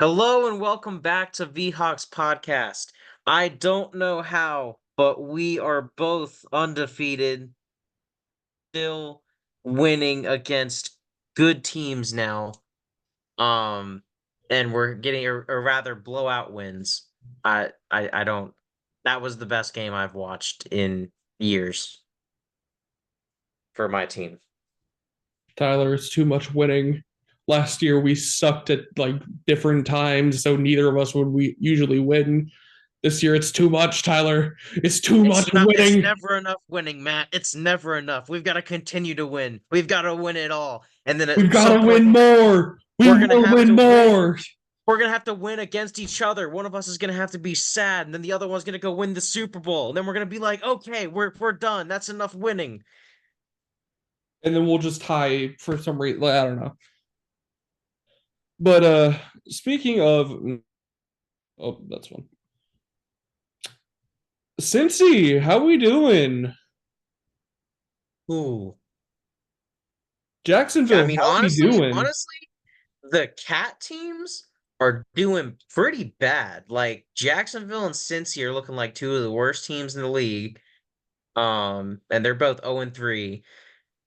Hello and welcome back to VHawks podcast. I don't know how, but we are both undefeated, still winning against good teams now. Um, and we're getting or rather blowout wins. I don't. That was the best game I've watched in years for my team. Tyler, it's too much winning. Last year we sucked at different times, so neither of us would we usually win. This year it's too much, Tyler. It's too much It's winning. never enough winning, Matt. It's never enough. We've got to continue to win. We've got to win it all. And then We've at got some to point win more. We we're gonna will have win to win. more. We're gonna have to win against each other. One of us is gonna have to be sad, and then the other one's gonna go win the Super Bowl. And then we're gonna be like, okay, we're done. That's enough winning. And then we'll just tie for some reason. I don't know. But speaking of oh, that's one. Cincy, how we doing? Ooh. I Jacksonville, mean, how we doing? honestly, the cat teams are doing pretty bad. Like Jacksonville and Cincy are looking like two of the worst teams in the league. And they're both 0-3.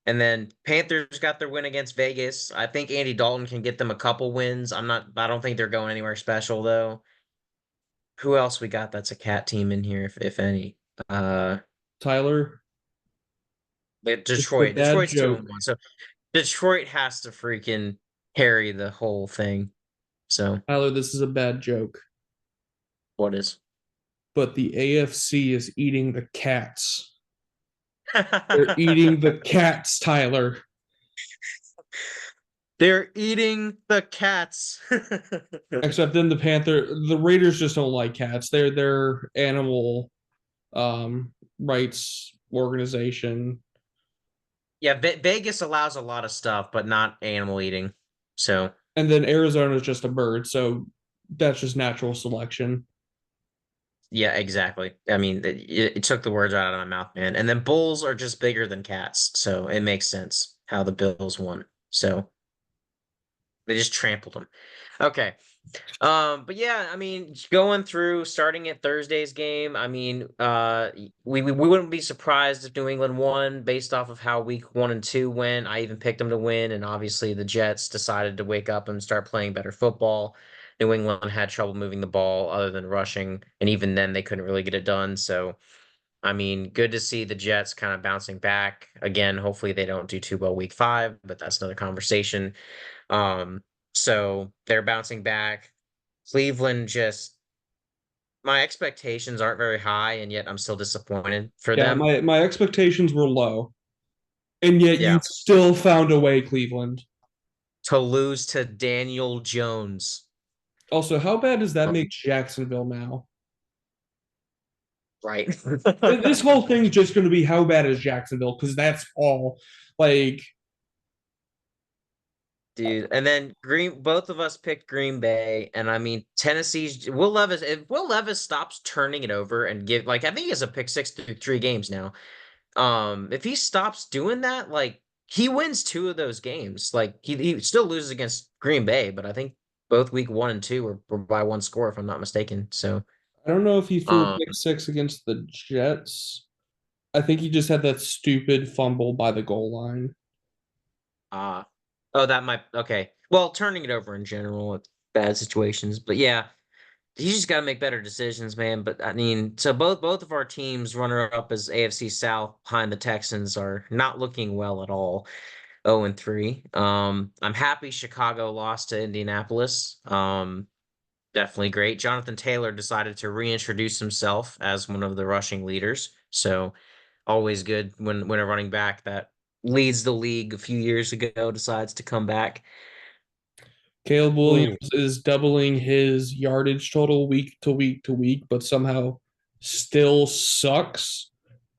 And then Panthers got their win against Vegas. I think Andy Dalton can get them a couple wins. I don't think they're going anywhere special though. Who else we got that's a cat team in here, if any? Uh Tyler, it's the Detroit. bad Detroit's two and joke. one. So Detroit has to freaking carry the whole thing. So Tyler, this is a bad joke. what is? But the AFC is eating the cats. They're eating the cats, Tyler. They're eating the cats. Except then the Raiders just don't like cats. They're animal rights organization. Yeah, Vegas allows a lot of stuff, but not animal eating. So And then Arizona is just a bird, so that's just natural selection. yeah, exactly. I mean, it took the words right out of my mouth, man. And then bulls are just bigger than cats, so it makes sense how the Bills won. So they just trampled them. Okay. But yeah, I mean, going through starting at Thursday's game, I mean, we wouldn't be surprised if New England won based off of how week 1 and 2 went. I even picked them to win, and obviously the Jets decided to wake up and start playing better football. New England had trouble moving the ball other than rushing, and even then they couldn't really get it done. So, I mean, good to see the Jets kind of bouncing back again. Hopefully they don't do too well week 5, but that's another conversation. Um, so they're bouncing back. Cleveland just my expectations aren't very high, and yet I'm still disappointed for Yeah, them. my expectations were low. And yet you Yeah. still found a way, Cleveland. To lose to Daniel Jones. Also, how bad does that Oh, make Jacksonville now? right. This whole thing's just going to be how bad is Jacksonville because that's all. Like, Dude. And then both of us picked Green Bay. And I mean Tennessee's Will Levis, if Will Levis stops turning it over and I think he has a pick six through 3 games now. If he stops doing that, like he wins 2 of those games. Like he still loses against Green Bay, but I think both week 1 and 2 were by one score, if I'm not mistaken. So I don't know if he threw a um pick six against the Jets. I think he just had that stupid fumble by the goal line. uh oh, that might okay. Well, turning it over in general at bad situations. But yeah, you just gotta make better decisions, man. But I mean, so both of our teams runner up as AFC South behind the Texans are not looking well at all. 0-3. I'm happy Chicago lost to Indianapolis. Definitely great. Jonathan Taylor decided to reintroduce himself as one of the rushing leaders. So always good when a running back that leads the league a few years ago decides to come back. Caleb Ooh, Williams is doubling his yardage total week to week to week, but somehow still sucks.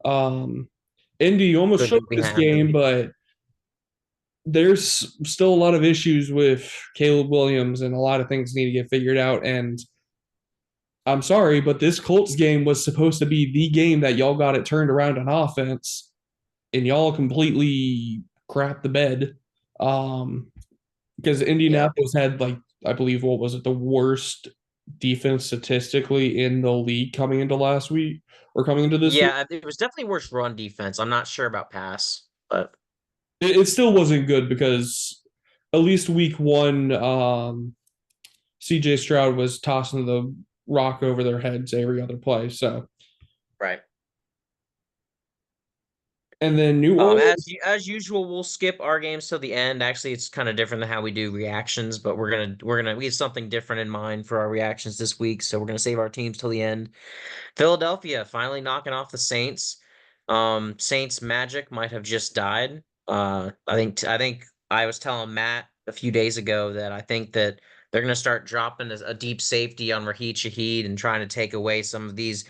Um, Indy almost couldn't choked be this happier. game, but there's still a lot of issues with Caleb Williams, and a lot of things need to get figured out. And I'm sorry, but this Colts game was supposed to be the game that y'all got it turned around on offense, and y'all completely crapped the bed. Because Yeah. Indianapolis had like I believe, what was it, the worst defense statistically in the league coming into last week or coming into this week. Yeah, it was definitely worse run defense. I'm not sure about pass, but It still wasn't good because at least week one, CJ Stroud was tossing the rock over their heads every other play. So, right. and then New Orleans. As usual, we'll skip our games till the end. Actually, it's kind of different than how we do reactions, but we have something different in mind for our reactions this week, so we're gonna save our teams till the end. Philadelphia finally knocking off the Saints. Saints magic might have just died. I think I was telling Matt a few days ago that I think that they're gonna start dropping a deep safety on Raheem Shaheed and trying to take away some of these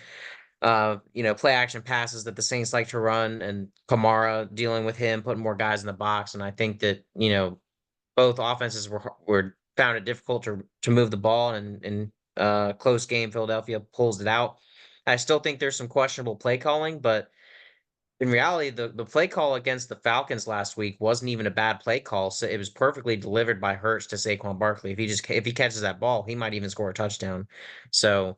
play action passes that the Saints like to run, and Kamara dealing with him, putting more guys in the box. And I think that, both offenses were found it difficult to move the ball, and in close game, Philadelphia pulls it out. I still think there's some questionable play calling, but in reality, the play call against the Falcons last week wasn't even a bad play call. So it was perfectly delivered by Hurts to Saquon Barkley. If he catches that ball, he might even score a touchdown. So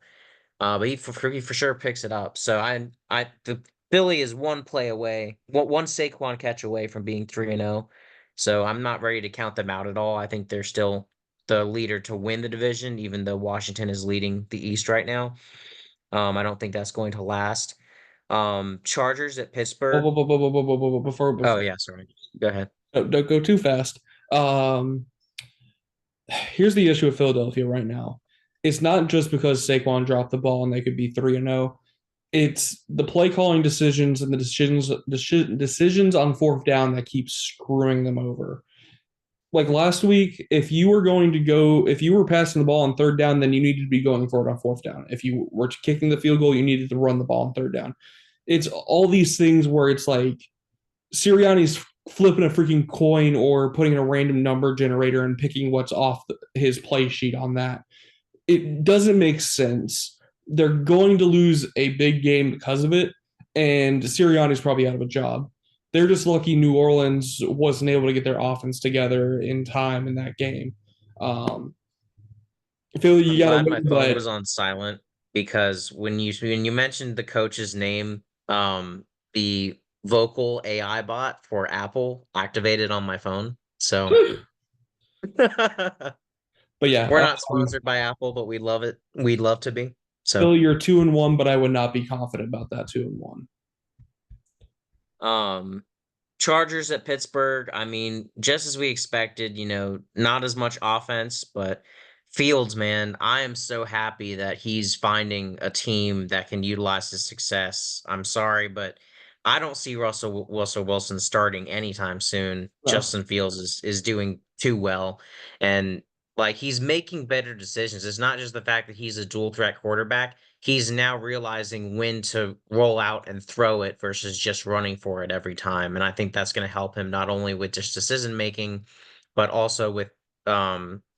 but he for sure picks it up. So the Philly is one play away, one Saquon catch away from being 3-0. So I'm not ready to count them out at all. I think they're still the leader to win the division, even though Washington is leading the East right now. I don't think that's going to last. Chargers at Pittsburgh. Oh Before yeah, sorry. Go ahead. don't go too fast. Um, Here's the issue with Philadelphia right now. It's not just because Saquon dropped the ball and they could be 3-0. It's the play calling decisions and the decisions on fourth down that keep screwing them over. Like last week, if you were passing the ball on third down, then you needed to be going for it on fourth down. If you were kicking the field goal, you needed to run the ball on third down. It's all these things where it's like Sirianni's flipping a freaking coin or putting in a random number generator and picking what's off his play sheet on that. It doesn't make sense. They're going to lose a big game because of it, and Sirianni's probably out of a job. They're just lucky New Orleans wasn't able to get their offense together in time in that game. Um, Philly, you I'm got to glad my win, phone but was on silent because when you mentioned the coach's name, the vocal AI bot for Apple activated on my phone. So but yeah, we're not sponsored by Apple, but we love it. We'd love to be. So Philly, you're 2-1, but I would not be confident about that 2-1. um Chargers at Pittsburgh, I mean, just as we expected, not as much offense, but Fields, man, I am so happy that he's finding a team that can utilize his success. I'm sorry, but I don't see Russell Wilson starting anytime soon. No. Justin Fields is doing too well, and like he's making better decisions. It's not just the fact that he's a dual threat quarterback. He's now realizing when to roll out and throw it versus just running for it every time. And I think that's going to help him not only with just decision making, but also with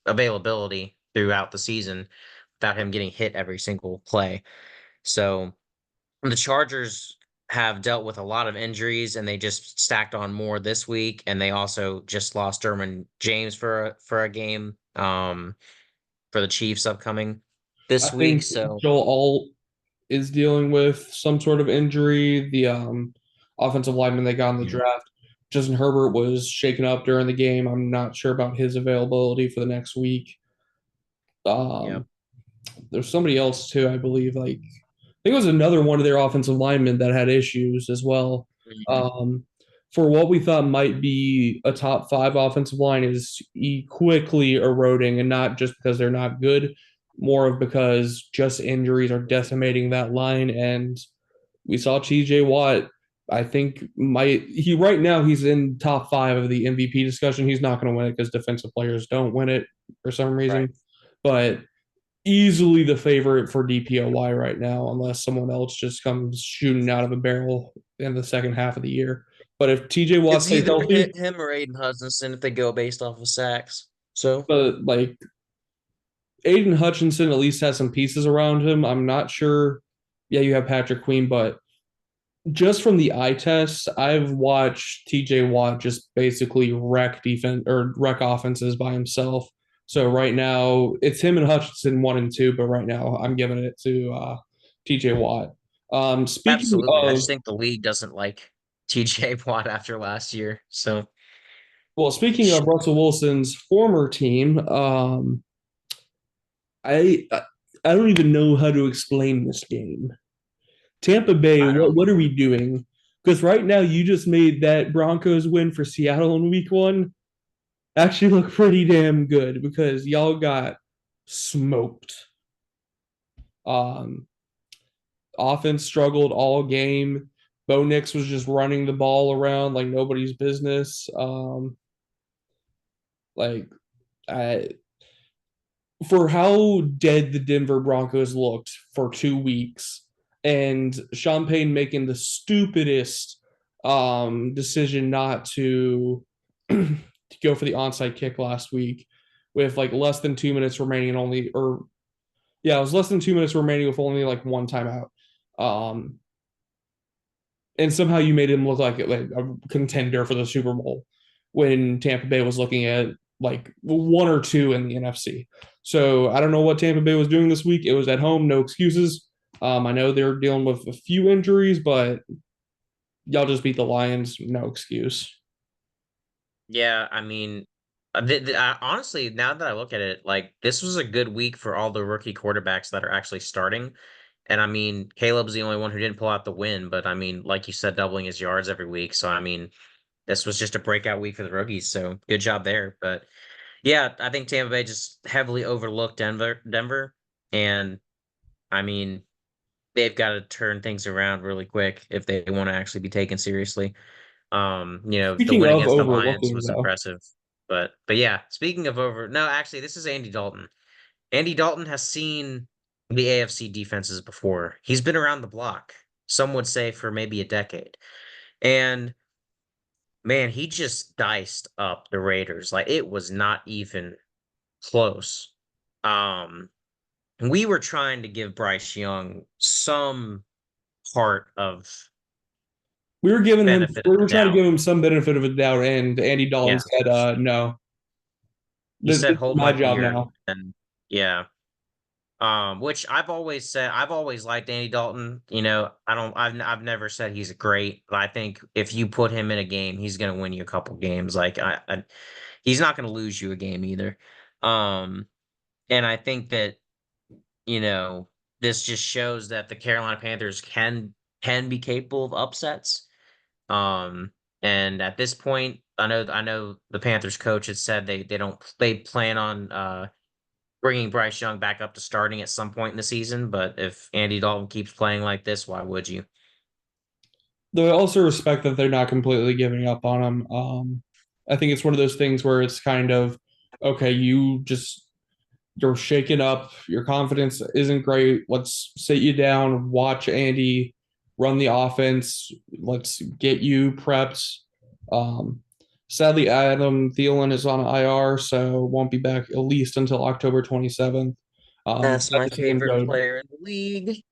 availability throughout the season without him getting hit every single play. So the Chargers have dealt with a lot of injuries and they just stacked on more this week. And they also just lost Derwin James for a game for the Chiefs upcoming I this week. think So Joel Alt is dealing with some sort of injury. The offensive lineman they got in the yeah, draft, Justin Herbert, was shaken up during the game. I'm not sure about his availability for the next week. yeah. Um, there's somebody else too, I believe. Like I think it was another one of their offensive linemen that had issues as well. Mhm. Um, for what we thought might be a top five offensive line is quickly eroding, and not just because they're not good, more of because just injuries are decimating that line. And we saw TJ Watt. I think right now he's in top five of the MVP discussion. He's not going to win it because defensive players don't win it for some Right. reason, but easily the favorite for DPOY right now, unless someone else just comes shooting out of a barrel in the second half of the year. But if TJ Watt It's stays either healthy, him or Aiden Hutchinson if they go based off of sacks. So but like Aiden Hutchinson at least has some pieces around him. I'm not sure. Yeah, you have Patrick Queen, but just from the eye test, I've watched TJ Watt just basically wreck defense or wreck offenses by himself. So right now it's him and Hutchinson 1 and 2, but right now I'm giving it to TJ Watt. Speaking Absolutely. I just of think the league doesn't like TJ Watt after last year. So speaking of Russell Wilson's former team, I don't even know how to explain this game. Tampa Bay, I don't. what are we doing? Because right now you just made that Broncos win for Seattle in week 1 actually look pretty damn good because y'all got smoked. Um, Offense struggled all game. Bo Nix was just running the ball around like nobody's business. Like I, for how dead the Denver Broncos looked for 2 weeks, and Sean Payne making the stupidest decision not to to go for the onside kick last week with like less than 2 minutes remaining and only or yeah, it was less than 2 minutes remaining with only like one timeout. Um, and somehow you made him look like a contender for the Super Bowl when Tampa Bay was looking at like 1 or 2 in the NFC. So I don't know what Tampa Bay was doing this week. It was at home, no excuses. I know they're dealing with a few injuries, but y'all just beat the Lions, no excuse. Yeah, I mean, honestly, now that I look at it, like this was a good week for all the rookie quarterbacks that are actually starting. And I mean, Caleb's the only one who didn't pull out the win, but I mean, like you said, doubling his yards every week. So I mean, this was just a breakout week for the rookies. So good job there. But yeah, I think Tampa Bay just heavily overlooked Denver, and I mean, they've got to turn things around really quick if they want to actually be taken seriously. The Speaking win of against the Lions overlooking, was though, impressive. But yeah, speaking of no, actually, this is Andy Dalton. Andy Dalton has seen the AFC defenses before. He's been around the block. Some would say for maybe a decade. And man, he just diced up the Raiders. Like it was not even close. Um, we were trying to give Bryce Young some part of benefit of we the were trying to doubt. give him some benefit of a doubt, and Andy Dalton Yeah. said, no, He this said, is "Hold my my job beer," now. and yeah, which I've always said. I've always liked Andy Dalton. I don't. I've never said he's great, but I think if you put him in a game, he's going to win you a couple games. Like he's not going to lose you a game either. Um, and I think that you know this just shows that the Carolina Panthers can be capable of upsets. Um, and at this point, I know the Panthers coach had said they plan on bringing Bryce Young back up to starting at some point in the season. But if Andy Dalton keeps playing like this, why would you? Though I also respect that they're not completely giving up on him. I think it's one of those things where it's kind of okay, you're shaken up, your confidence isn't great. Let's sit you down, watch Andy run the offense. Let's get you prepped. Um, Sadly, Adam Thielen is on IR, so won't be back at least until October 27th. That's Sad my to see him favorite go. player in the league.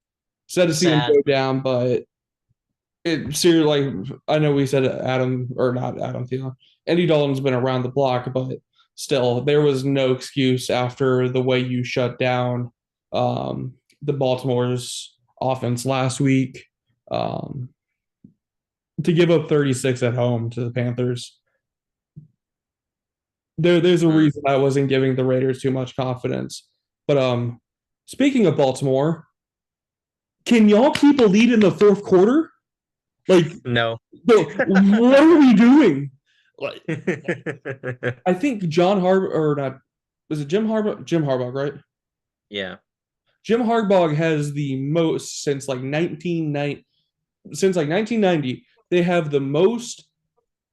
Sad to see him Sad. go down, but it seriously, like I know we said Adam or not Adam Thielen. Andy Dalton's been around the block, but still, there was no excuse after the way you shut down the Baltimore's offense last week um, to give up 36 at home to the Panthers. There's a Mm. reason I wasn't giving the Raiders too much confidence. But speaking of Baltimore, can y'all keep a lead in the fourth quarter? Like, No. what are we doing? Like, I think John Harbaugh or not was it Jim Harbaugh? Jim Harbaugh, right? Yeah. Jim Harbaugh has the most since like 1990. They have the most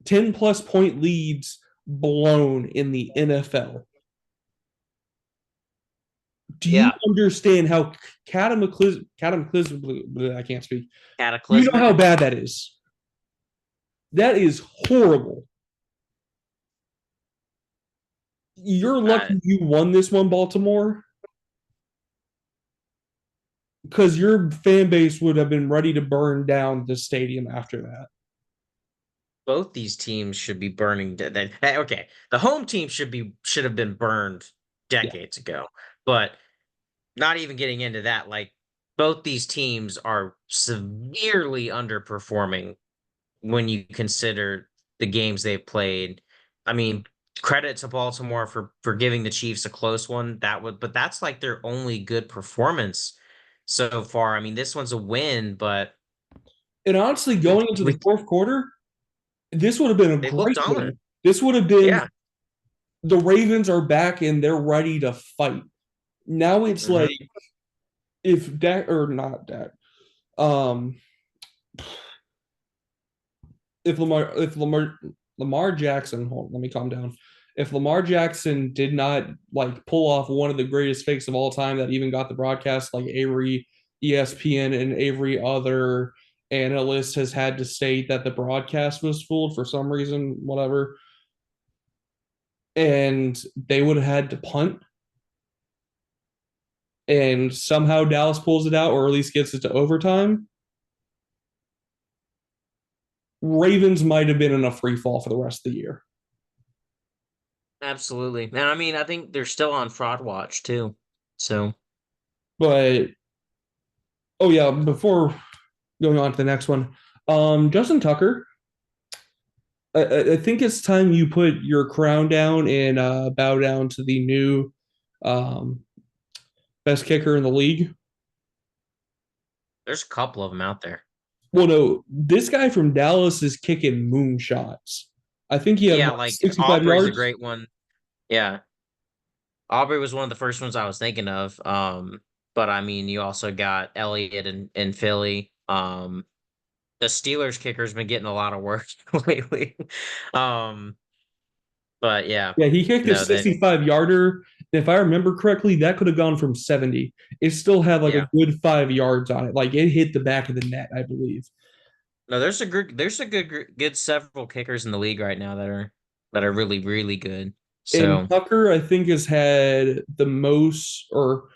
10 plus point leads blown in the NFL. Do you Yeah. understand how cataclysmic? I can't speak. Do you know how Cataclysmic. bad that is? That is horrible. You're Uh, lucky you won this one, Baltimore, because your fan base would have been ready to burn down the stadium after that. both these teams should be burning. Okay, the home team should have been burned Yeah. decades ago. But not even getting into that, like both these teams are severely underperforming when you consider the games they've played. I mean, credit to Baltimore for giving the Chiefs a close one. But that's like their only good performance so far. I mean, this one's a win, but And honestly, we going into the we fourth quarter, this would have been a they look great dominant. win. This would have been Yeah. the Ravens are back and they're ready to fight. Now it's like Hmm. if Dak or not Dak, um, if Lamar Jackson, hold on, let me calm down. If Lamar Jackson did not like pull off one of the greatest fakes of all time that even got the broadcast, like Avery, ESPN, and every other analyst has had to state that the broadcast was fooled for some reason, whatever, and they would have had to punt, and somehow Dallas pulls it out or at least gets it to overtime. Ravens might have been in a free fall for the rest of the year. Absolutely. And I mean, I think they're still on fraud watch too. So But oh yeah, before going on to the next one, Justin Tucker, I think it's time you put your crown down and bow down to the new um, best kicker in the league. there's a couple of them out there. Well, no, this guy from Dallas is kicking moonshots. I think he had Yeah, what, like 65 Aubrey's a yards. great one. Yeah. Aubrey was one of the first ones I was thinking of. But I mean, you also got Elliott in Philly. The Steelers kicker's been getting a lot of work lately. Um, but yeah, Yeah, he kicked a no, that 65 yarder. If I remember correctly, that could have gone from 70. It still had like a yeah. good 5 yards on it. Like it hit the back of the net, I believe. No, there's a good several kickers in the league right now that are really really good. And So Tucker, I think, has had the most, or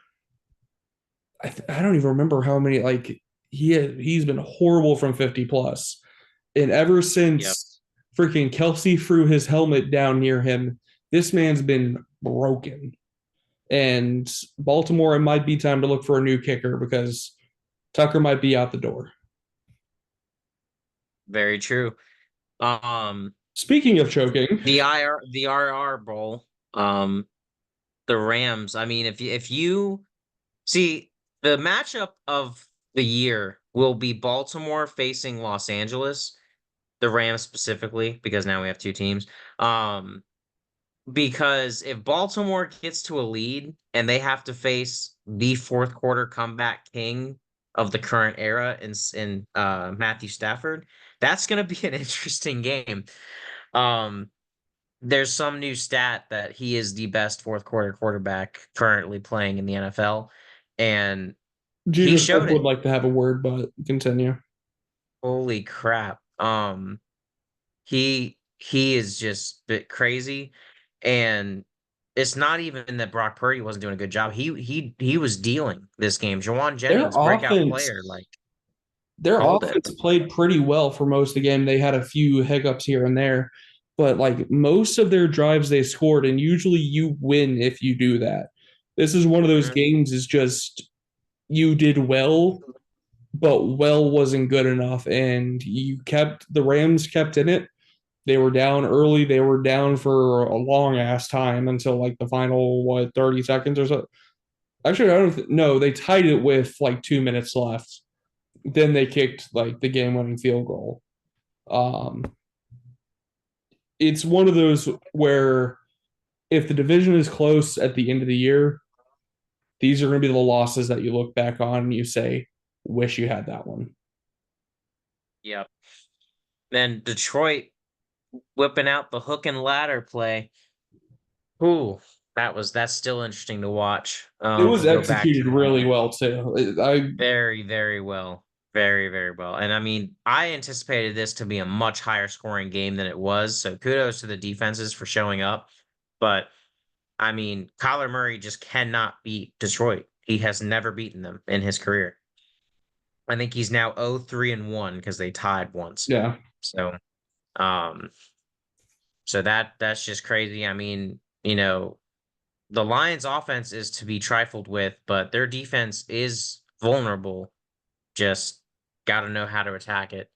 I don't even remember how many. Like he's been horrible from 50 plus, and ever yep, since freaking Kelsey threw his helmet down near him, this man's been broken. And Baltimore, it might be time to look for a new kicker because Tucker might be out the door. very true. Um, Speaking of choking, the RR Bowl, the Rams. I mean, if you see the matchup of the year will be Baltimore facing Los Angeles, the Rams specifically, because now we have two teams. Um, because if Baltimore gets to a lead and they have to face the fourth quarter comeback king of the current era in Matthew Stafford, that's going to be an interesting game. Um, there's some new stat that he is the best fourth quarter quarterback currently playing in the NFL, and he Jesus showed would it. like to have a word, but continue. Holy crap! He is just a bit crazy, and it's not even that Brock Purdy wasn't doing a good job. He was dealing this game. Jawan Their Jennings, breakout offense player, like their called it. offense played pretty well for most of the game. They had a few hiccups here and there, but like most of their drives they scored, and usually you win if you do that. This is one of those Hmm. games is just you did well, but well wasn't good enough, and the Rams kept in it. They were down early. They were down for a long ass time until like the final 30 seconds or so. Actually, I don't know. They tied it with like 2 minutes left. Then they kicked like the game winning field goal. Um, it's one of those where if the division is close at the end of the year, these are going to be the losses that you look back on and you say, wish you had that one. Yep. Then Detroit whipping out the hook and ladder play. Ooh, that's still interesting to watch. It was Go back executed to that. really well too. I Very, very well. Very, very well. And I mean, I anticipated this to be a much higher scoring game than it was. So kudos to the defenses for showing up. But I mean, Kyler Murray just cannot beat Detroit. He has never beaten them in his career. I think he's now 0-3-1 because they tied once. yeah. So um so that's just crazy. I mean, the Lions offense is to be trifled with, but their defense is vulnerable. Just got to know how to attack it.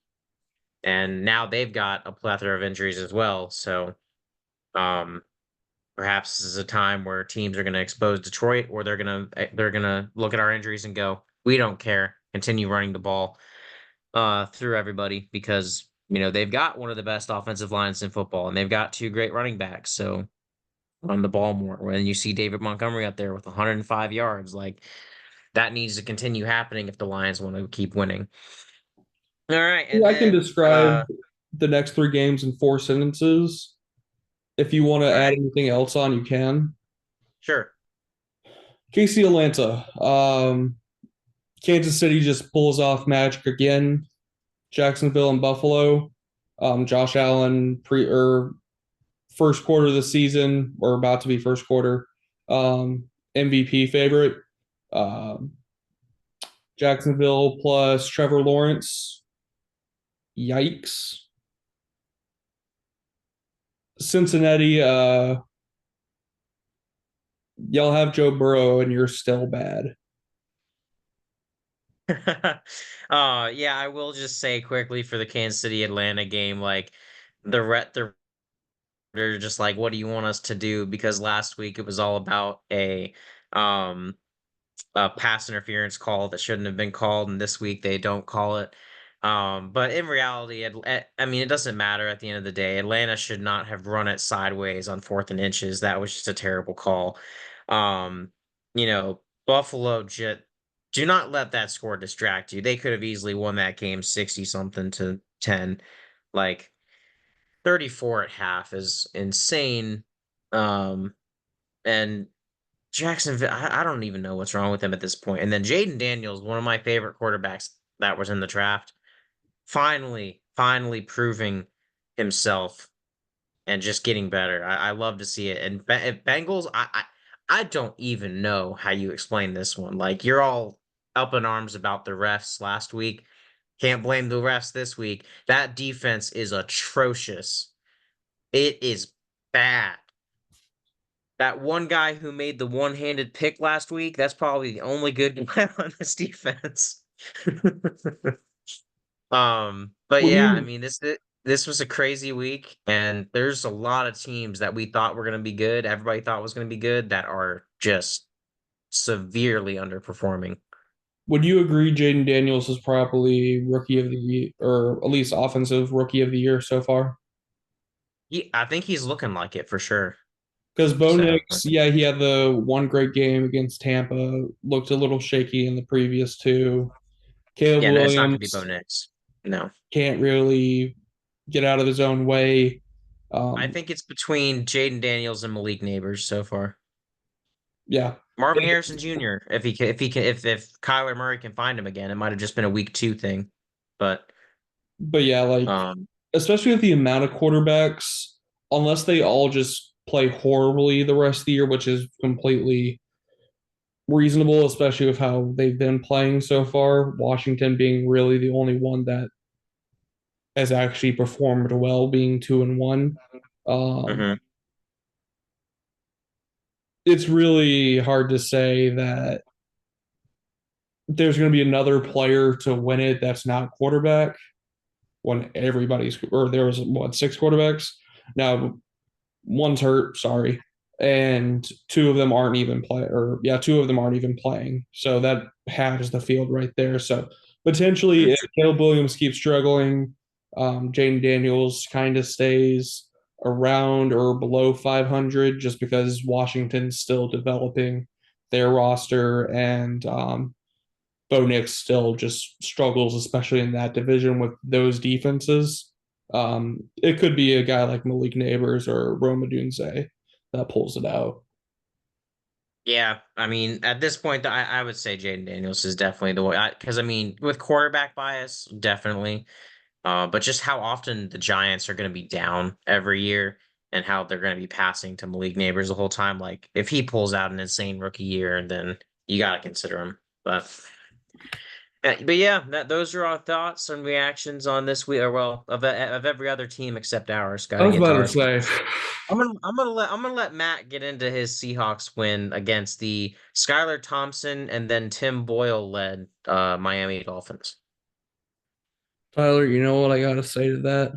And now they've got a plethora of injuries as well. So, um, perhaps this is a time where teams are going to expose Detroit, or they're gonna look at our injuries and go, "We don't care. Continue running the ball through everybody because they've got one of the best offensive lines in football, and they've got two great running backs. So run the ball more. When you see David Montgomery out there with 105 yards, like that needs to continue happening if the Lions want to keep winning. All right, and I can then describe the next three games in four sentences. If you want to all add right, anything else on, you can. sure. KC Atlanta. Kansas City just pulls off magic again. Jacksonville and Buffalo. Josh Allen pre or first quarter of the season, or about to be first quarter. MVP favorite. Um, Jacksonville plus Trevor Lawrence. Yikes. Cincinnati, y'all have Joe Burrow and you're still bad. Yeah, I will just say quickly for the Kansas City Atlanta game, like they're just like, what do you want us to do? Because last week it was all about um a pass interference call that shouldn't have been called, and this week they don't call it. But in reality, I mean, it doesn't matter at the end of the day. Atlanta should not have run it sideways on 4th and inches. That was just a terrible call. Um, Buffalo just do not let that score distract you. They could have easily won that game 60 something to 10. Like 34 at half is insane. Um, and Jacksonville, I don't even know what's wrong with him at this point. And then Jaden Daniels, one of my favorite quarterbacks that was in the draft, finally proving himself and just getting better. I love to see it. And Bengals, I don't even know how you explain this one. Like you're all up in arms about the refs last week. Can't blame the refs this week. That defense is atrocious. It is bad. That one guy who made the one-handed pick last week, that's probably the only good guy on this defense. But When yeah, I you mean this was a crazy week, and there's a lot of teams that we thought were going to be good, everybody thought was going to be good, that are just severely underperforming. would you agree Jaden Daniels is probably rookie of the year, or at least offensive rookie of the year so far? I think he's looking like it for sure. Because Bo So Nix, yeah, he had the one great game against Tampa, looked a little shaky in the previous two. Caleb yeah, no, it's not going to be Bo Williams Nix. No, can't really get out of his own way. I Um, think it's between Jaden Daniels and Malik Neighbors so far. yeah, Marvin Harrison Jr. If Kyler Murray can find him again, it might have just been a week 2 thing, but but yeah, like um, especially with the amount of quarterbacks, unless they all just play horribly the rest of the year, which is completely reasonable, especially with how they've been playing so far. Washington being really the only one that has actually performed well, being 2-1. Um, mhm. it's really hard to say that there's going to be another player to win it that's not quarterback when everybody's, or there was what, six quarterbacks. Now one's hurt, sorry, and two of them aren't even play, or yeah, two of them aren't even playing. So that halves the field right there. So potentially, if Caleb Williams keeps struggling, Jaden Daniels kind of stays around or below 500, just because Washington's still developing their roster, and Bo Nix still just struggles, especially in that division with those defenses. It could be a guy like Malik Neighbors or Rome Odunze that pulls it out. Yeah, I mean, at this point, I would say Jaden Daniels is definitely the way. Because I mean, with quarterback bias, definitely. But just how often the Giants are going to be down every year, and how they're going to be passing to Malik Neighbors the whole time. Like, if he pulls out an insane rookie year, then you got to consider him. But But yeah, those are our thoughts and reactions on this week, or well, of every other team except ours. Got I to was get to about to ours say, first. I'm gonna let Matt get into his Seahawks win against the Skylar Thompson and then Tim Boyle led Miami Dolphins. Tyler, you know what I got to say to that?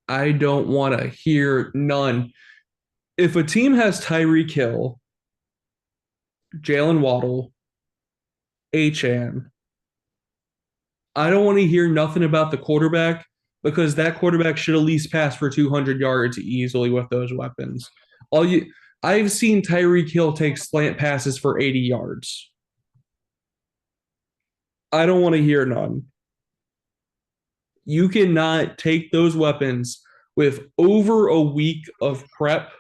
I don't want to hear none. If a team has Tyreek Hill, Jalen Waddle, Achan, I don't want to hear nothing about the quarterback because that quarterback should at least pass for 200 yards easily with those weapons. All you, I've seen Tyreek Hill take slant passes for 80 yards. I don't want to hear none. You cannot take those weapons with over a week of prep.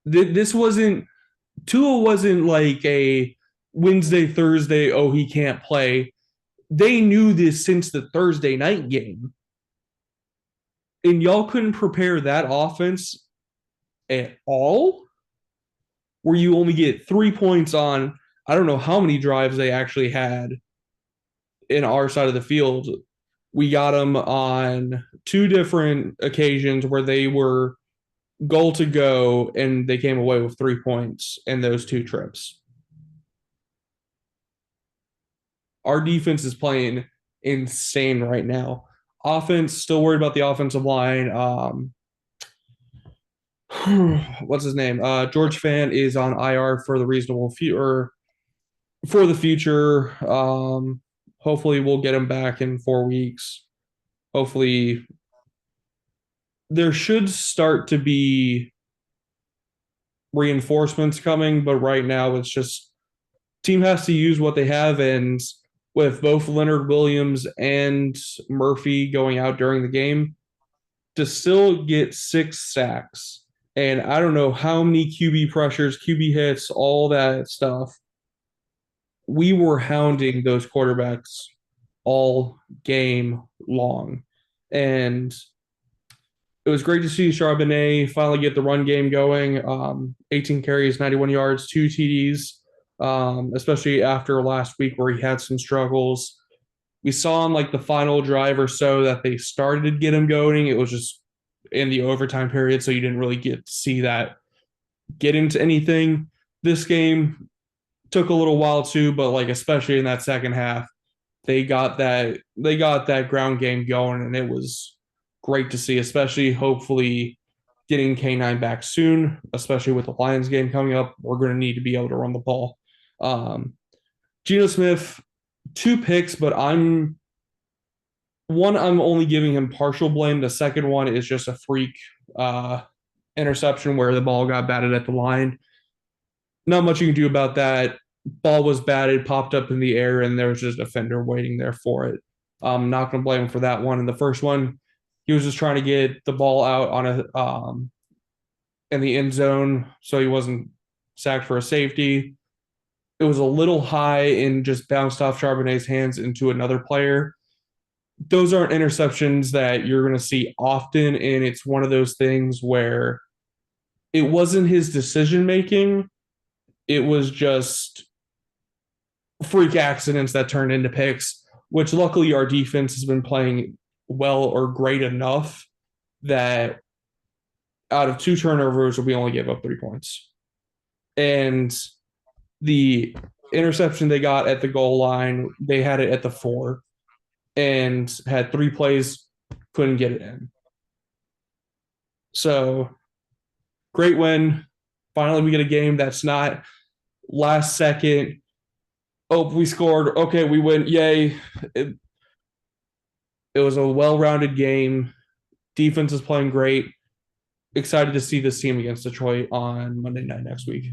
This wasn't Tua wasn't like a Wednesday, Thursday, oh, he can't play. They knew this since the Thursday night game. And y'all couldn't prepare that offense at all, where you only get 3 points on, I don't know how many drives they actually had in our side of the field. We got them on two different occasions where they were goal to go and they came away with 3 points in those two trips. Our defense is playing insane right now. Offense, still worried about the offensive line. What's his name? George Fan is on IR for the reasonable future. For the future, hopefully we'll get him back in 4 weeks. Hopefully, there should start to be reinforcements coming, but right now it's just team has to use what they have, and with both Leonard Williams and Murphy going out during the game, to still get 6 sacks. And I don't know how many QB pressures, QB hits, all that stuff. We were hounding those quarterbacks all game long. And it was great to see Charbonnet finally get the run game going. 18 carries, 91 yards, 2 TDs, especially after last week where he had some struggles. We saw in like the final drive or so that they started to get him going. It was just in the overtime period, so you didn't really get to see that get into anything. This game took a little while too, but like especially in that second half, they got that ground game going, and it was great to see, especially hopefully getting K9 back soon, especially with the Lions game coming up. We're going to need to be able to run the ball. Um, Geno Smith, 2 picks, but I'm only giving him partial blame. The second one is just a freak uh, interception where the ball got batted at the line. Not much you can do about that. Ball was batted, popped up in the air, and there was just a defender waiting there for it. I'm not going to blame him for that one. And the first one, he was just trying to get the ball out on a in the end zone, so he wasn't sacked for a safety. It was a little high and just bounced off Charbonnet's hands into another player. Those aren't interceptions that you're going to see often, and it's one of those things where it wasn't his decision making. It was just freak accidents that turned into picks, which luckily our defense has been playing well or great enough that out of 2 turnovers, we only gave up 3 points. And the interception they got at the goal line, they had it at the 4 and had 3 plays, couldn't get it in. So great win. Finally, we get a game that's not last second. Oh, we scored. Okay, we win. Yay. It was a well rounded game. Defense is playing great. Excited to see this team against Detroit on Monday night next week.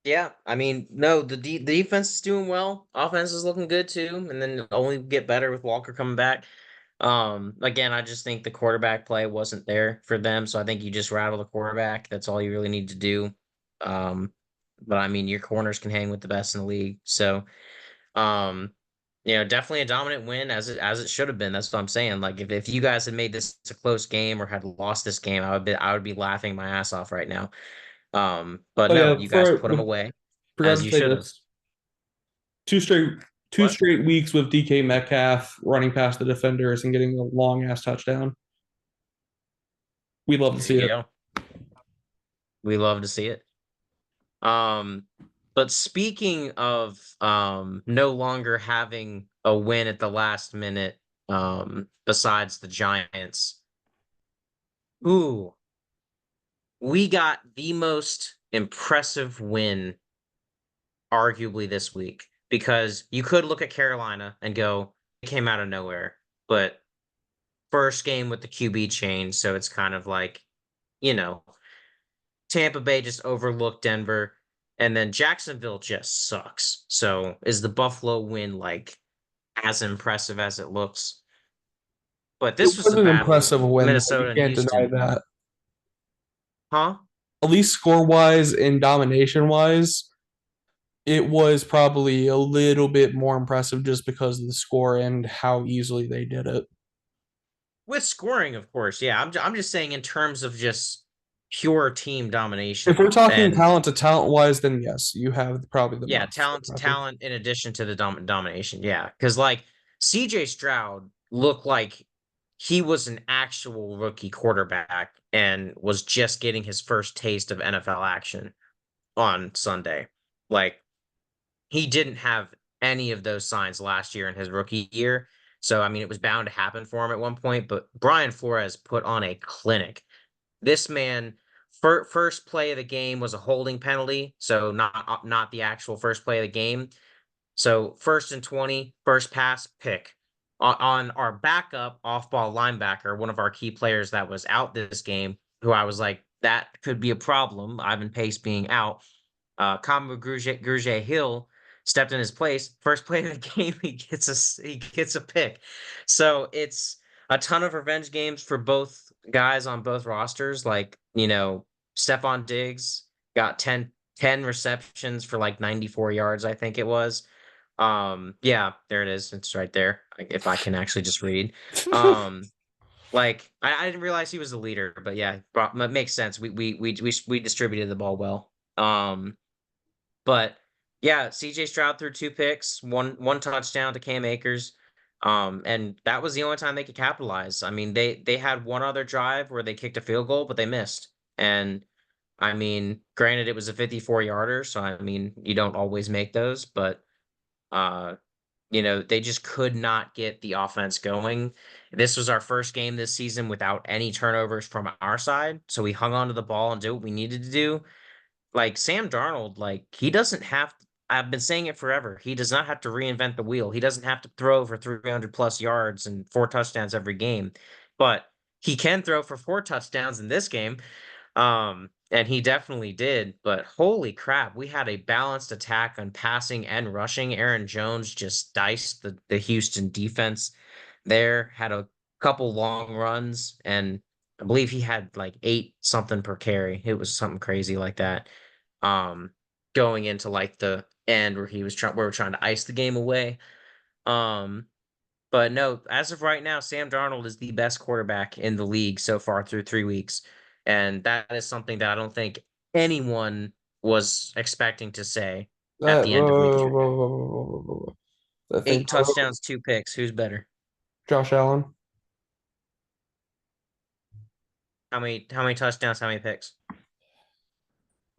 Yeah, I mean, no, the defense is doing well. Offense is looking good too, and then only get better with Walker coming back. Again, I just think the quarterback play wasn't there for them, so I think you just rattle the quarterback. That's all you really need to do. Um, but I mean, your corners can hang with the best in the league, so definitely a dominant win as it should have been. That's what I'm saying. Like if you guys had made this a close game or had lost this game, I would be laughing my ass off right now. But Oh no, yeah, you guys for put them away forgot as to you say should have. this. Two straight two What? straight weeks with DK Metcalf running past the defenders and getting a long ass touchdown. We love to There see you it. go. We love to see it. Um, but speaking of no longer having a win at the last minute, besides the Giants, ooh, we got the most impressive win arguably this week because you could look at Carolina and go, it came out of nowhere, but first game with the QB change, so it's kind of like, you know, Tampa Bay just overlooked Denver, and then Jacksonville just sucks. So is the Buffalo win like as impressive as it looks? But It this was was a an battle, impressive win, though. You Minnesota and can't deny Houston, that. huh? At least score wise and domination wise, it was probably a little bit more impressive just because of the score and how easily they did it. With scoring, of course. Yeah, I'm just saying in terms of just pure team If we're domination talking and talent to talent wise, then yes, you have probably the yeah, most talent to impressive. talent in addition to the domination. Yeah, because like CJ Stroud looked like he was an actual rookie quarterback and was just getting his first taste of NFL action on Sunday. Like he didn't have any of those signs last year in his rookie year. So I mean, it was bound to happen for him at one point. But Brian Flores put on a clinic. This man, first play of the game was a holding penalty, so not the actual first play of the game. So 1st and 20, first pass, pick. On our backup off-ball linebacker, one of our key players that was out this game, who I was like, that could be a problem. Ivan Pace being out. Kamu Grugier Hill stepped in his place. First play of the game, he gets a pick. So it's a ton of revenge games for both guys on both rosters. Like, Stephon Diggs got ten receptions for like 94 yards, I think it was. Yeah, there it is. It's right there. If I can actually just read. Um, like I didn't realize he was the leader, but yeah, it makes sense. We distributed the ball well. But yeah, CJ Stroud threw two picks, one touchdown to Cam Akers. And that was the only time they could capitalize. I mean, they had one other drive where they kicked a field goal, but they missed. And I mean, granted, it was a 54-yarder, so I mean, you don't always make those, but uh, they just could not get the offense going. This was our first game this season without any turnovers from our side, so we hung on to the ball and did what we needed to do. Like Sam Darnold, like he doesn't have I've been saying it forever. He does not have to reinvent the wheel. He doesn't have to throw for 300 plus yards and four touchdowns every game. But he can throw for four touchdowns in this game. And he definitely did, but holy crap, we had a balanced attack on passing and rushing. Aaron Jones just diced the Houston defense there, had a couple long runs, and I believe he had like eight something per carry. It was something crazy like that. Um, Going into like the end where we were trying to ice the game away. Um, but no, as of right now, Sam Darnold is the best quarterback in the league so far through 3 weeks. And that is something that I don't think anyone was expecting to say at That the end of week three. I think 8 touchdowns, two picks. Who's better? Josh Allen. How many touchdowns, how many picks?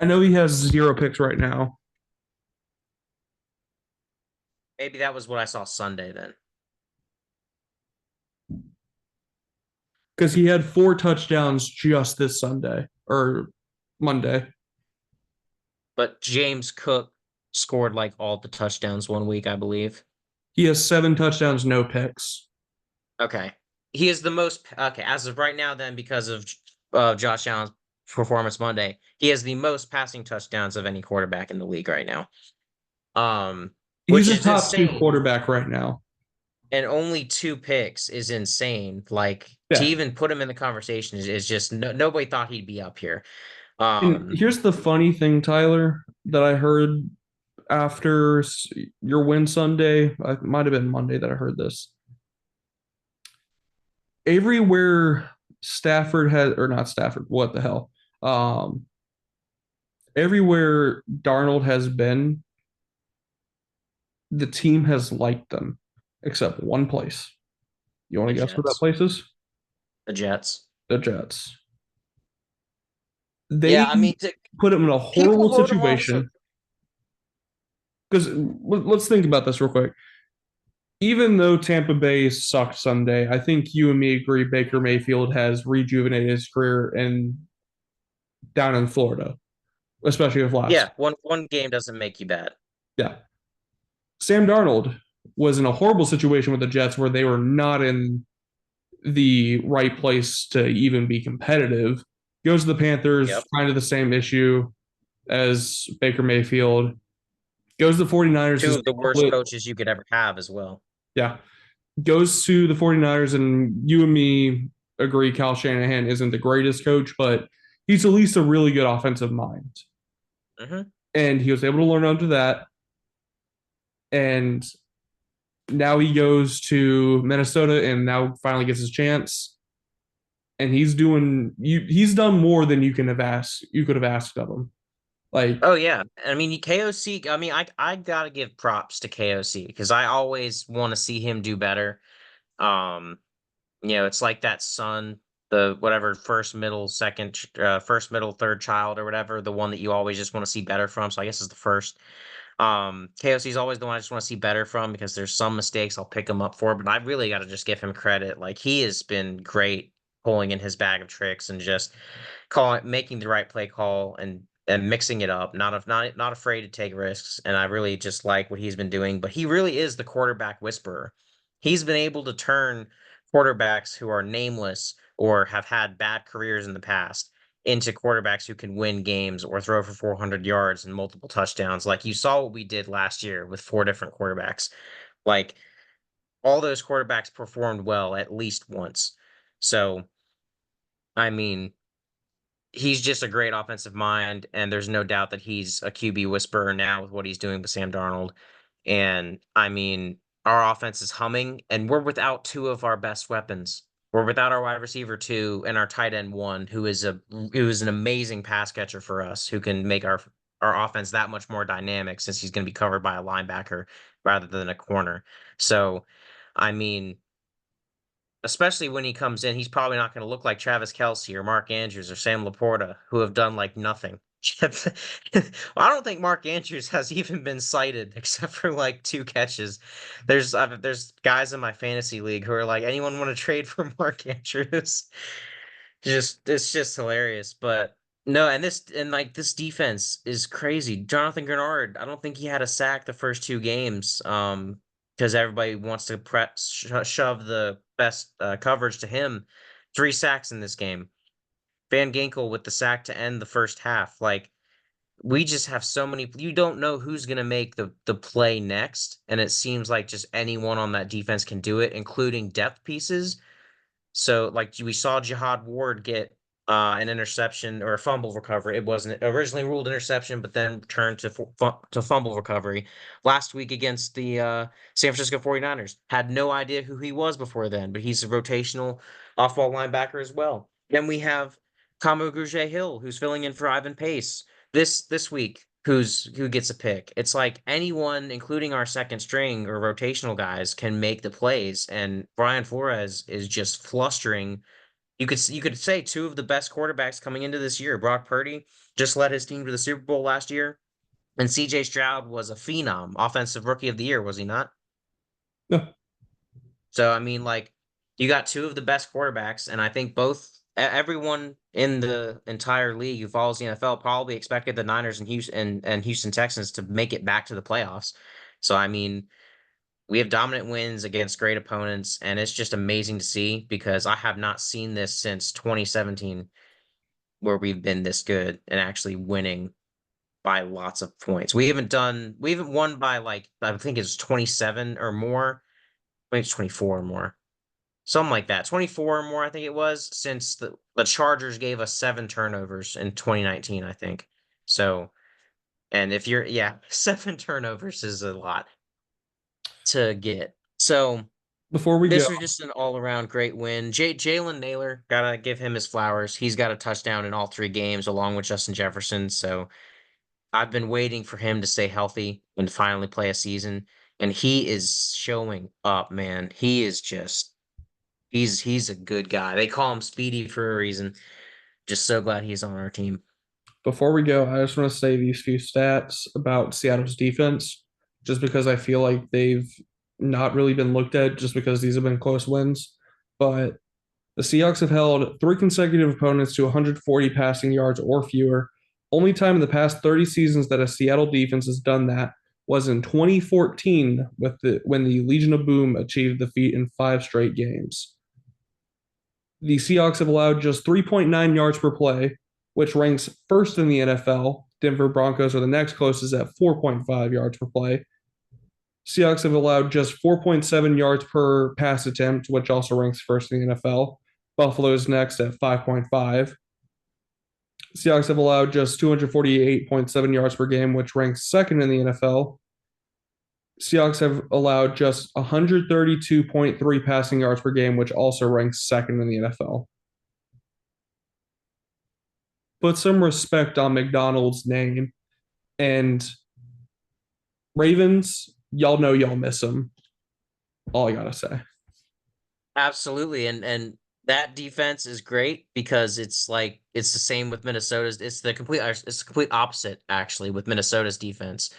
I know he has 0 picks right now Maybe that was what I saw Sunday then. because he had 4 touchdowns just this Sunday or Monday. But James Cook scored like all the touchdowns one week, I believe. He has 7 touchdowns, no picks. Okay. He is the most okay, as of right now then because of Josh Allen's performance Monday. He has the most passing touchdowns of any quarterback in the league right now. Um He's which a is top two insane. quarterback right now. And only two picks is insane. Like to Yeah. even put him in the conversation is just nobody thought he'd be up here. And Um here's the funny thing, Tyler, that I heard after your win Sunday. It might have been Monday that I heard this. Everywhere Stafford had, or not Stafford, what the hell? Um, everywhere Darnold has been, the team has liked them, except one place. You want The to guess where that Jets. place is? The Jets. The Jets. Yeah, They I mean, put him in a people horrible wrote him off. So situation because let's think about this real quick. Even though Tampa Bay sucked Sunday, I think you and me agree Baker Mayfield has rejuvenated his career and down in Florida, especially with last. yeah, one game doesn't make you bad. Yeah. Sam Darnold was in a horrible situation with the Jets where they were not in the right place to even be competitive. Goes to the Panthers, Yep. kind of the same issue as Baker Mayfield. Goes to the 49ers, Two is of the worst split. coaches you could ever have as well. Yeah. Goes to the 49ers, and you and me agree Kyle Shanahan isn't the greatest coach, but he's at least a really good offensive mind. Hmm. And he was able to learn under that. And now he goes to Minnesota and now finally gets his chance. And he's done more than you could have asked of him. Like, Oh yeah, I mean KOC. I mean, I gotta give props to KOC because I always want to see him do better. Um, it's like that son, the whatever first, middle, second, first, middle, third child or whatever, the one that you always just want to see better from. So I guess it's the first. KOC is always the one I just want to see better from because there's some mistakes I'll pick him up for, but I really got to just give him credit. Like he has been great pulling in his bag of tricks and just making the right play call and mixing it up, not afraid to take risks. And I really just like what he's been doing. But he really is the quarterback whisperer. He's been able to turn quarterbacks who are nameless or have had bad careers in the past into quarterbacks who can win games or throw for 400 yards and multiple touchdowns. Like you saw what we did last year with four different quarterbacks. Like all those quarterbacks performed well at least once. So, I mean, he's just a great offensive mind, and there's no doubt that he's a QB whisperer now with what he's doing with Sam Darnold. And I mean, our offense is humming, and we're without two of our best weapons. We're without our wide receiver two and our tight end one, who is an amazing pass catcher for us, who can make our offense that much more dynamic since he's going to be covered by a linebacker rather than a corner. So, I mean, especially when he comes in, he's probably not going to look like Travis Kelce or Mark Andrews or Sam Laporta, who have done like nothing. I don't think Mark Andrews has even been cited except for like two catches. There's guys in my fantasy league who are like, anyone want to trade for Mark Andrews? Just it's just hilarious. But no, and like this defense is crazy. Jonathan Grenard, I don't think he had a sack the first two games. Because everybody wants to shove the best coverage to him. Three sacks in this game. Van Ginkel with the sack to end the first half. Like we just have so many. You don't know who's gonna make the play next, and it seems like just anyone on that defense can do it, including depth pieces. So, like we saw Jihad Ward get an interception or a fumble recovery. It wasn't originally ruled interception, but then turned to fumble recovery last week against the San Francisco 49ers. Had no idea who he was before then, but he's a rotational off-ball linebacker as well. Then we have Kamu Grugier-Hill, who's filling in for Ivan Pace this week. Who gets a pick? It's like anyone, including our second string or rotational guys, can make the plays. And Brian Flores is just flustering. You could say two of the best quarterbacks coming into this year. Brock Purdy just led his team to the Super Bowl last year, and C.J. Stroud was a phenom, offensive rookie of the year, was he not? no, So I mean, like you got two of the best quarterbacks, and I think everyone in the entire league who follows the NFL probably expected the Niners and Houston Texans to make it back to the playoffs. So I mean, we have dominant wins against great opponents, and it's just amazing to see because I have not seen this since 2017, where we've been this good and actually winning by lots of points. We haven't won by like I think it's 27 or more. I think it's 24 or more. Something like that. 24 or more, I think it was, since the Chargers gave us seven turnovers in 2019, I think. So, and if you're, yeah, seven turnovers is a lot to get. So, before we go, this was just an all around great win. Jalen Naylor, gotta give him his flowers. He's got a touchdown in all three games along with Justin Jefferson. So, I've been waiting for him to stay healthy and finally play a season, and he is showing up, man. He is just he's a good guy. They call him Speedy for a reason. Just so glad he's on our team. Before we go, I just want to say these few stats about Seattle's defense, just because I feel like they've not really been looked at, just because these have been close wins. But the Seahawks have held three consecutive opponents to 140 passing yards or fewer. Only time in the past 30 seasons that a Seattle defense has done that was in 2014 when the Legion of Boom achieved the feat in five straight games. The Seahawks have allowed just 3.9 yards per play, which ranks first in the NFL. Denver Broncos are the next closest at 4.5 yards per play. Seahawks have allowed just 4.7 yards per pass attempt, which also ranks first in the NFL. Buffalo is next at 5.5. Seahawks have allowed just 248.7 yards per game, which ranks second in the NFL. Seahawks have allowed just 132.3 passing yards per game, which also ranks second in the NFL. Put some respect on McDonald's name. And Ravens, y'all know y'all miss him. All I gotta say. Absolutely, and that defense is great because it's like it's the same with Minnesota's. It's the complete opposite actually with Minnesota's defense.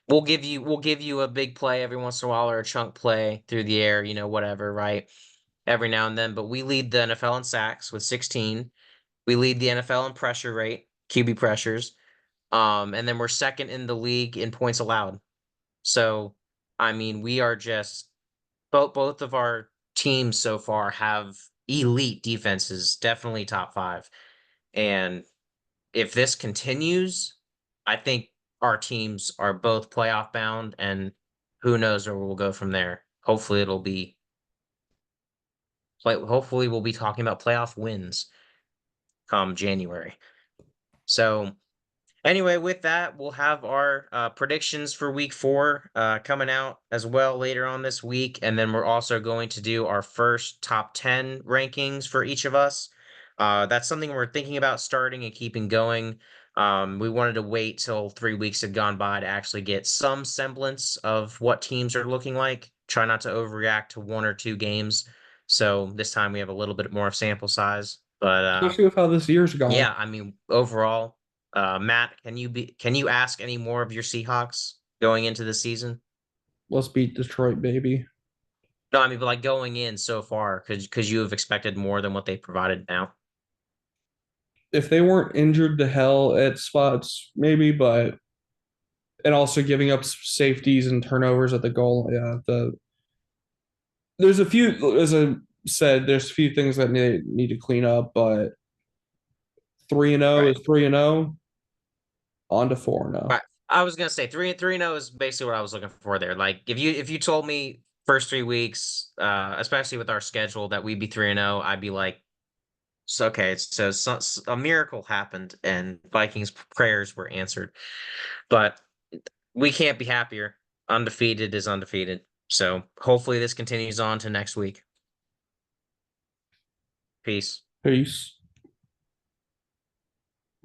We'll give you a big play every once in a while or a chunk play through the air, whatever, right? Every now and then, but we lead the NFL in sacks with 16. We lead the NFL in pressure rate, QB pressures. And then we're second in the league in points allowed. So, I mean, we are just both of our teams so far have elite defenses, definitely top five. And if this continues, I think our teams are both playoff bound, and who knows where we'll go from there. Hopefully we'll be talking about playoff wins come January. So anyway, with that, we'll have our predictions for week four coming out as well later on this week. And then we're also going to do our first top 10 rankings for each of us. That's something we're thinking about starting and keeping going. We wanted to wait till 3 weeks had gone by to actually get some semblance of what teams are looking like. Try not to overreact to one or two games. So this time we have a little bit more of sample size. But Especially with how this year's gone. yeah, I mean, overall, Matt, can you ask any more of your Seahawks going into the season? Let's beat Detroit, baby. No, I mean, but like going in so far, could you have expected more than what they provided now? If they weren't injured to hell at spots, maybe, but and also giving up safeties and turnovers at the goal. Yeah, there's a few, as I said, there's a few things that need to clean up, but 3-0 Right. is 3-0, on to 4-0. Right. I was gonna say 3-0 is basically what I was looking for there. Like if you told me first 3 weeks, especially with our schedule, that we'd be 3-0, I'd be like, so okay, so a miracle happened and Vikings prayers were answered. But we can't be happier. Undefeated is undefeated. So hopefully this continues on to next week. Peace. Peace.